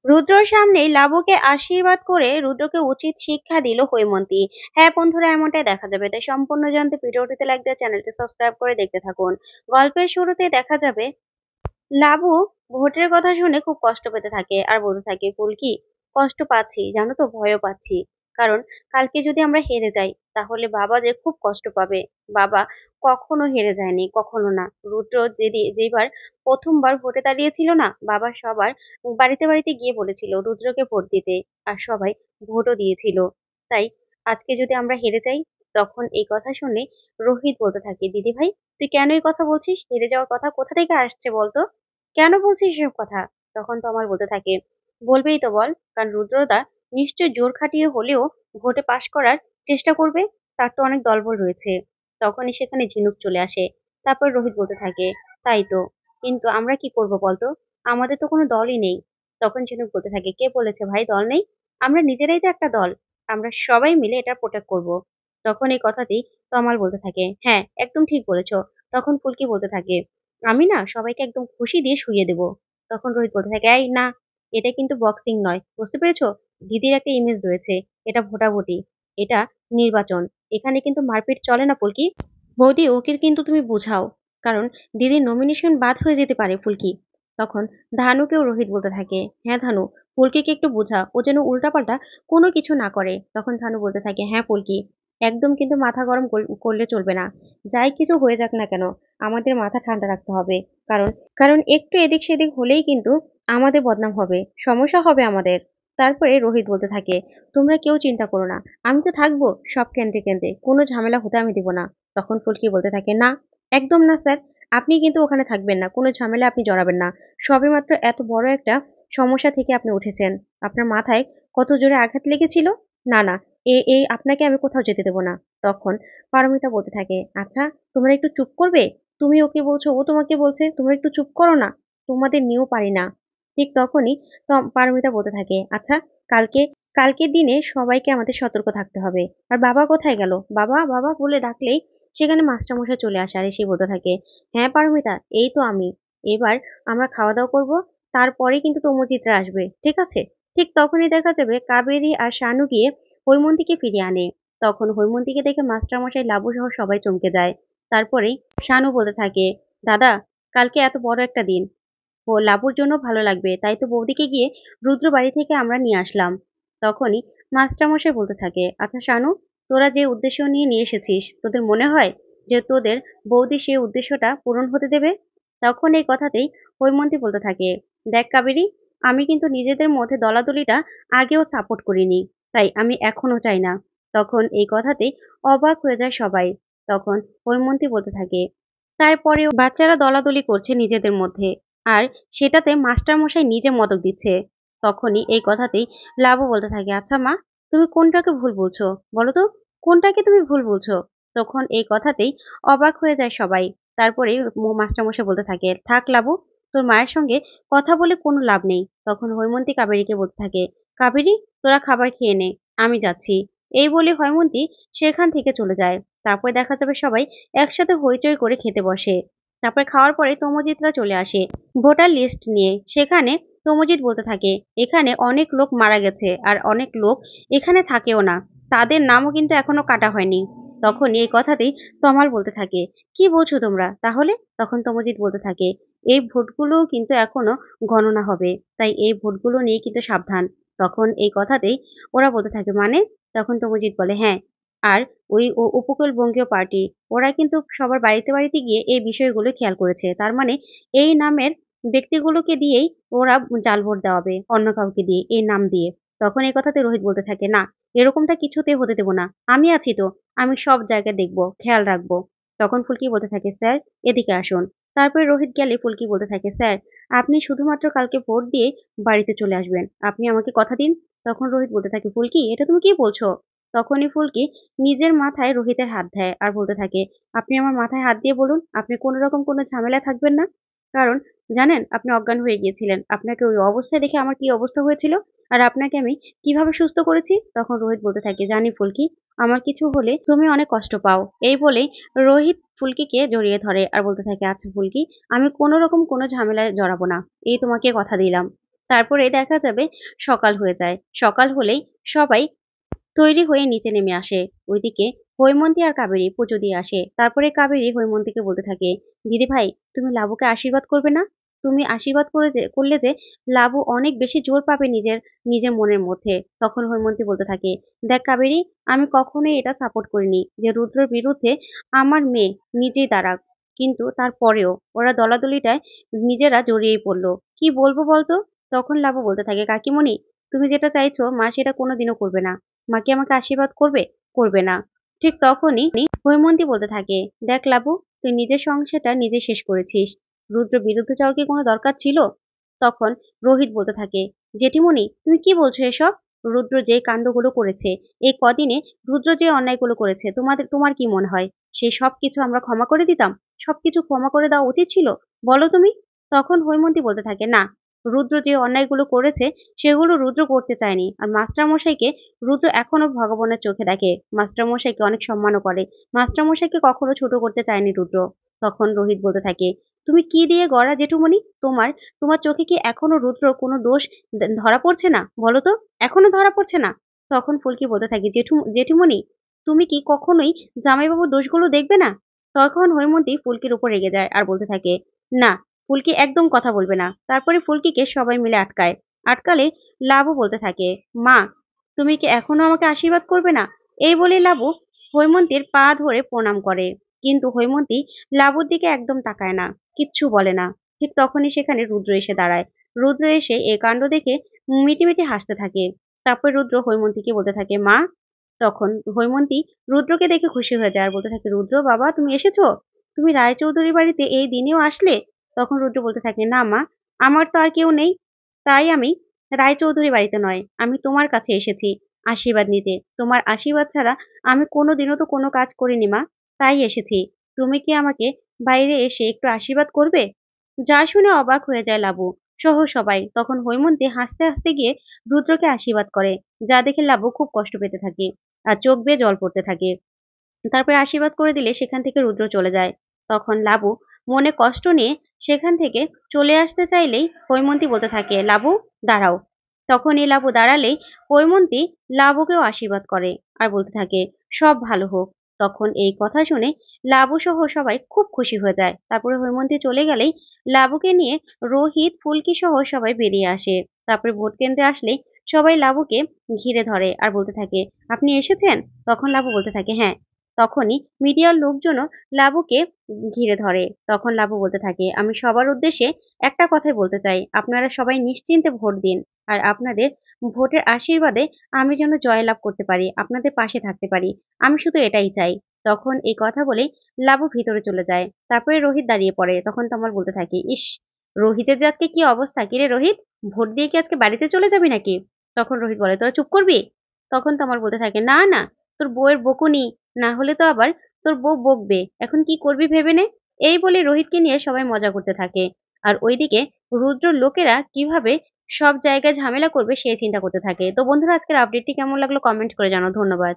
রুদ্রর সামনেই লাবুকে আশীর্বাদ করে রুদ্রকে উচিত শিক্ষা দিল হৈমন্তী। হ্যাঁ বন্ধুরা, এমনটাই দেখা যাবে, তাই সম্পূর্ণ জানতে ভিডিওটিতে লাইক দিয়ে চ্যানেলটি সাবস্ক্রাইব করে দেখতে থাকুন। গল্পের শুরুতে দেখা যাবে লাবু ভোটের কথা শুনে খুব কষ্ট পেতে থাকে আর বলতে থাকে, ফুলকি, কষ্ট পাচ্ছি জানো তো, ভয়ও পাচ্ছি। কারণ কালকে যদি আমরা হেরে যাই তাহলে বাবা যে খুব কষ্ট পাবে। বাবা কখনো হেরে যায়নি, কখনো না। রুদ্র যেবার প্রথমবার ভোটে দাঁড়িয়েছিল না, বাবা সবার বাড়িতে বাড়িতে গিয়ে বলেছিল রুদ্রকে ভোট দিতে, আর সবাই ভোটও দিয়েছিল। তাই আজকে যদি আমরা হেরে যাই, তখন এই কথা শুনে রোহিত বলতে থাকে, দিদি ভাই, তুই কেন এই কথা বলছিস? হেরে যাওয়ার কথা কোথা থেকে আসছে বলতো? কেন বলছিস এসব কথা? তখন তমাল বলতে থাকে, বলবেই তো বল, কারণ রুদ্রদা নিশ্চয় জোর খাটিয়ে হলেও ভোটে পাশ করার চেষ্টা করবে। তার তো অনেক দলবল রয়েছে। তখনই সেখানে ঝিনুক চলে আসে। তারপর রোহিত বলতে থাকে, তাই তো, কিন্তু আমরা কি করব বলতো? আমাদের তো কোনো দলই নেই। তখন ঝিনুক বলতে থাকে, কে বলেছে ভাই দল নেই? আমরা নিজেরাই তো একটা দল। আমরা সবাই মিলে এটা প্রোটেক্ট করব। তখন এই কথাতেই তমাল বলতে থাকে, হ্যাঁ একদম ঠিক বলেছো। তখন ফুলকি বলতে থাকে, আমি না সবাইকে একদম খুশি দিয়ে শুইয়ে দেবো। তখন রোহিত বলতে থাকে, এই না, এটা কিন্তু বক্সিং নয়, বুঝতে পেরেছো? দিদির একটা ইমেজ রয়েছে, এটা ভোটাভুটি, এটা নির্বাচন, এখানে কিন্তু মারপিট চলে না ফুলকি। বৌদি, ওকে কিন্তু তুমি বুঝাও, কারণ দিদির নমিনেশন বাদ হয়ে যেতে পারে ফুলকি। তখন ধানুকেও রোহিত বলতে থাকে, হ্যাঁ ধানু, ফুলকিকে একটু বোঝা, ও যেন উল্টাপাল্টা কোনো কিছু না করে। তখন ধানু বলতে থাকে, হ্যাঁ ফুলকি, একদম কিন্তু মাথা গরম করলে চলবে না। যাই কিছু হয়ে যাক না কেন, আমাদের মাথা ঠান্ডা রাখতে হবে। কারণ কারণ একটু এদিক সেদিক হলেই কিন্তু আমাদের বদনাম হবে, সমস্যা হবে আমাদের। তারপরে রোহিত বলতে থাকে, তোমরা কেউ চিন্তা করো না, আমি তো থাকবো সব কেন্দ্রে কেন্দ্রে, কোনো ঝামেলা হতে আমি দিব না। তখন ফুলকি বলতে থাকে, না, একদম না স্যার, আপনি কিন্তু ওখানে থাকবেন না, কোনো ঝামেলা আপনি জড়াবেন না। সবেমাত্র এত বড় একটা সমস্যা থেকে আপনি উঠেছেন, আপনার মাথায় কত জোরে আঘাত লেগেছিল। না না, এই আপনাকে আমি কোথাও যেতে দেবো না। তখন পারমিতা বলতে থাকে, আচ্ছা, তোমরা একটু চুপ করবে? তুমি ওকে বলছো, ও তোমাকে বলছে, তোমরা একটু চুপ করো না, তোমাদের নিয়েও পারি না। ঠিক তখনই পারমিতা বলতে থাকে, আচ্ছা, কালকে কালকের দিনে সবাইকে আমাদের সতর্ক থাকতে হবে। আর বাবা কোথায় গেল? বাবা বাবা বলে ডাকলেই সেখানে মাস্টারমশাই চলে আসে, আর এসে বলতে থাকে, হ্যাঁ পারমিতা, এই তো আমি। এবার আমরা খাওয়া দাওয়া করবো, তারপরে কিন্তু তমুচিত্রা আসবে, ঠিক আছে? ঠিক তখনই দেখা যাবে কাবেরী আর শানু গিয়ে হৈমন্তীকে ফিরিয়ে আনে। তখন হৈমন্তীকে দেখে মাস্টারমশাই, লাবু সহ সবাই চমকে যায়। তারপরেই শানু বলতে থাকে, দাদা, কালকে এত বড় একটা দিন, ও লাবুর জন্য ভালো লাগবে, তাই তো বৌদিকে গিয়ে রুদ্র বাড়ি থেকে আমরা নিয়ে আসলাম। তখনই মাস্টারমশাই বলতে থাকে, আচ্ছা শানু, তোরা যে উদ্দেশ্য নিয়ে নিয়ে এসেছিস, তোদের মনে হয় যে তোদের বৌদি সেই উদ্দেশ্যটা পূরণ হতে দেবে? তখন এই কথাতেই হৈমন্তী বলতে থাকে, দেখ কাবেরী, আমি কিন্তু নিজেদের মধ্যে দলাদলিটা আগেও সাপোর্ট করিনি, তাই আমি এখনো চাই না। তখন এই কথাতেই অবাক হয়ে যায় সবাই। তখন হৈমন্তী বলতে থাকে, তারপরেও বাচ্চারা দলাদলি করছে নিজেদের মধ্যে, আর সেটাতে মাস্টারমশাই নিজে মদক দিচ্ছে। তখনই এই কথাতেই লাবু বলতে থাকে, আচ্ছা মা, তুমি কোনটাকে ভুল বলছো বলো তো, কোনটাকে তুমি ভুল বলছো? তখন এই কথাতেই অবাক হয়ে যায় সবাই। তারপরে মাস্টারমশাই বলতে থাকে, থাক লাবু, তোর মায়ের সঙ্গে কথা বলে কোনো লাভ নেই। তখন হৈমন্তী কাবেরীকে বলতে থাকে, কাবেরী, তোরা খাবার খেয়ে নে, আমি যাচ্ছি। এই বলে হৈমন্তী সেখান থেকে চলে যায়। তারপরে দেখা যাবে সবাই একসাথে হইচই করে খেতে বসে। তারপর খাওয়ার পরে তমোজিৎরা চলে আসে ভোটার লিস্ট নিয়ে। সেখানে তমোজিৎ বলতে থাকে, এখানে অনেক লোক মারা গেছে, আর অনেক লোক এখানে থাকেও না, তাদের নামও কিন্তু এখনো কাটা হয়নি। তখন এই কথাতেই তমাল বলতে থাকে, কি বলছো তোমরা তাহলে? তখন তমোজিৎ বলতে থাকে, এই ভোটগুলো কিন্তু এখনো গণনা হবে, তাই এই ভোটগুলো নিয়ে কিন্তু সাবধান। তখন এই কথাতেই ওরা বলতে থাকে, মানে? তখন তমোজিৎ বলে, হ্যাঁ, আর ওই উপকূলবঙ্গীয় পার্টি, ওরা কিন্তু সবার বাড়িতে বাড়িতে গিয়ে এই বিষয়গুলো খেয়াল করেছে। তার মানে এই নামের ব্যক্তিগুলোকে দিয়েই ওরা জাল ভোট দেওয়াবে, অন্য কাউকে দিয়ে, এই নাম দিয়ে। তখন এই কথাতে রোহিত বলতে থাকে, না, এরকমটা কিছুতে হতে দেবো না, আমি আছি তো, আমি সব জায়গায় দেখবো, খেয়াল রাখবো। তখন ফুলকি বলতে থাকে, স্যার, এদিকে আসুন। তারপরে রোহিত গেলে ফুলকি বলতে থাকে, স্যার, আপনি শুধুমাত্র কালকে ভোট দিয়ে বাড়িতে চলে আসবেন, আপনি আমাকে কথা দিন। তখন রোহিত বলতে থাকে, ফুলকি, এটা তুমি কি বলছো? তখনই ফুলকি নিজের মাথায় রোহিতের হাত দেয় আর বলতে থাকে, আপনি আমার মাথায় হাত দিয়ে বলুন, আপনি কোনো রকম কোনো ঝামেলা থাকবেন না। কারণ জানেন, আপনি অজ্ঞান হয়ে গিয়েছিলেন, আপনাকে ওই অবস্থায় দেখে আমার কি অবস্থা হয়েছিল, আর আপনাকে আমি কিভাবে সুস্থ করেছি। তখন রোহিত বলতে থাকে, জানি ফুলকি, আমার কিছু হলে তুমি অনেক কষ্ট পাও। এই বলেই রোহিত ফুলকিকে জড়িয়ে ধরে আর বলতে থাকে, আচ্ছা ফুলকি, আমি কোনো রকম কোনো ঝামেলায় জড়াবো না, এই তোমাকে কথা দিলাম। তারপরে দেখা যাবে সকাল হয়ে যায়। সকাল হলেই সবাই তৈরি হয়ে নিচে নেমে আসে। ওইদিকে হৈমন্তী আর কাবেরী পুজো দিয়ে আসে। তারপরে কাবেরী হৈমন্তীকে বলতে থাকে, "দিদিভাই, তুমি লাবুকে আশীর্বাদ করবে না? তুমি আশীর্বাদ করলে যে লাবু অনেক বেশি জোর পাবে নিজের নিজের মনের মধ্যে।" তখন হৈমন্তী বলতে থাকে, "দেখ কাবেরী, আমি কখনোই এটা সাপোর্ট করিনি যে রুদ্রর বিরুদ্ধে আমার মেয়ে নিজেই দাঁড়াক। কিন্তু তারপরেও ওরা দলাদলিটায় নিজেরা জড়িয়েই পড়ল। কি বলবো বলতো?" তখন লাবু বলতে থাকে, "কাকিমণি, তুমি যেটা চাইছো মা সেটা কোনোদিনও করবে না। মা কি আমাকে আশীর্বাদ করবে? করবে না।" ঠিক তখনই হৈমন্তী বলতে থাকে, "দেখ লাবু, তুই নিজের সংসারটা নিজে শেষ করেছিস। রুদ্র বিরুদ্ধে যাওয়ার কি কোনো দরকার ছিল?" তখন রোহিত বলতে থাকে, "জেঠিমণি, তুমি কি বলছো এসব? রুদ্র যে কাণ্ডগুলো করেছে, এই কদিনে রুদ্র যে অন্যায়গুলো করেছে, তোমার কি মনে হয় সেই সবকিছু আমরা ক্ষমা করে দিতাম? সবকিছু ক্ষমা করে দেওয়া উচিত ছিল? বলো তুমি?" তখন হৈমন্তী বলতে থাকে, "না, রুদ্র যে অন্যায়গুলো করেছে সেগুলো রুদ্র করতে চায়নি। আর মাস্টারমশাইকে রুদ্র এখনো ভগবানের চোখে দেখে। মাস্টারমশাইকে অনেক সম্মানও করে। মাস্টারমশাইকে কখনো ছোট করতে চায়নি রুদ্র।" তখন রোহিত বলতে থাকে, "তুমি কি দিয়ে গড়া জেঠুমণি? তোমার চোখে কি এখনো রুদ্রর কোনো দোষ ধরা পড়ছে না? বলো তো? এখনো ধরা পড়ছে না?" তখন ফুলকি বলতে থাকে, জেঠিমণি, তুমি কি কখনোই জামাইবাবুর দোষগুলো দেখবে না?" তখন হৈমন্তী ফুলকির উপর রেগে যায় আর বলতে থাকে, "না, ফুলকি একদম কথা বলবে না।" তারপরে ফুলকিকে সবাই মিলে আটকায়। আটকালে লাবু বলতে থাকে, "মা, তুমি কি এখনো আমাকে আশীর্বাদ করবে না?" এই বলে লাবু হৈমন্তীর পা ধরে প্রণাম করে। কিন্তু হৈমন্তী লাবুর দিকে একদম তাকায় না, কিচ্ছু বলে না। ঠিক তখনই সেখানে রুদ্র এসে দাঁড়ায়। রুদ্র এসে এ কাণ্ড দেখে মিটিমিটি হাসতে থাকে। তারপর রুদ্র হৈমন্তীকে বলতে থাকে, "মা।" তখন হৈমন্তী রুদ্রকে দেখে খুশি হয়ে যায় আর বলতে থাকে, "রুদ্র বাবা, তুমি এসেছো? তুমি রায়চৌধুরীর বাড়িতে এই দিনেও আসলে?" তখন রুদ্র বলতে থাকে, "না মা, আমার তো আর কেউ নেই। তাই আমি রায়চৌধুরী বাড়িতে নয়, আমি তোমার কাছে এসেছি আশীর্বাদ নিতে। তোমার আশীর্বাদ ছাড়া আমি কোনোদিনও তো কোনো কাজ করিনি মা, তাই এসেছি। তুমি কি আমাকে বাইরে এসে একটু আশীর্বাদ করবে?" যা শুনে অবাক হয়ে যায় লাবু সহ সবাই। তখন হৈমন্তী হাসতে হাসতে গিয়ে রুদ্রকে আশীর্বাদ করে, যা দেখে লাবু খুব কষ্ট পেতে থাকে আর চোখ বেয়ে জল পড়তে থাকে। তারপরে আশীর্বাদ করে দিলে সেখান থেকে রুদ্র চলে যায়। তখন লাবু মনে কষ্ট নিয়ে সেখান থেকে চলে আসতে চাইলেই হৈমন্তী বলতে থাকে, "লাবু, দাঁড়াও।" তখনই লাবু দাঁড়ালেই হৈমন্তী লাবুকেও আশীর্বাদ করে আর বলতে থাকে, "সব ভালো হোক।" তখন এই কথা শুনে লাবু সহ সবাই খুব খুশি হয়ে যায়। তারপরে হৈমন্তী চলে গেলেই লাবুকে নিয়ে রোহিত, ফুলকি সহ সবাই বেরিয়ে আসে। তারপরে ভোট কেন্দ্রে আসলে সবাই লাবুকে ঘিরে ধরে আর বলতে থাকে, "আপনি এসেছেন?" তখন লাবু বলতে থাকে, "হ্যাঁ।" তখনই মিডিয়ার লোকজনও লাবুকে ঘিরে ধরে। তখন লাবু বলতে থাকে, "আমি সবার উদ্দেশ্যে একটা কথাই বলতে চাই, আপনারা সবাই নিশ্চিন্তে ভোট দিন। আর আপনাদের ভোটের আশীর্বাদে আমি যেন জয়লাভ করতে পারি, আপনাদের পাশে থাকতে পারি। আমি শুধু এটাই চাই।" তখন এই কথা বলে লাবু ভিতরে চলে যায়। তারপরে রোহিত দাঁড়িয়ে পড়ে। তখন তমাল বলতে থাকে, "ইস! রোহিতের যে আজকে কি অবস্থা! কিরে রোহিত, ভোট দিয়ে কি আজকে বাড়িতে চলে যাবি নাকি?" তখন রোহিত বলে, "তোরা চুপ করবি?" তখন তমাল বলতে থাকে, "না, না, তোর বউয়ের বকুনি, না হলে তো আবার তোর বউ বকবে। এখন কি করবি ভেবে নে।" এই বলে রোহিতকে নিয়ে সবাই মজা করতে থাকে। আর ওইদিকে রুদ্রর লোকেরা কিভাবে সব জায়গায় ঝামেলা করবে সে চিন্তা করতে থাকে। তো বন্ধুরা, আজকের আপডেটটি কেমন লাগলো কমেন্ট করে জানাও। ধন্যবাদ।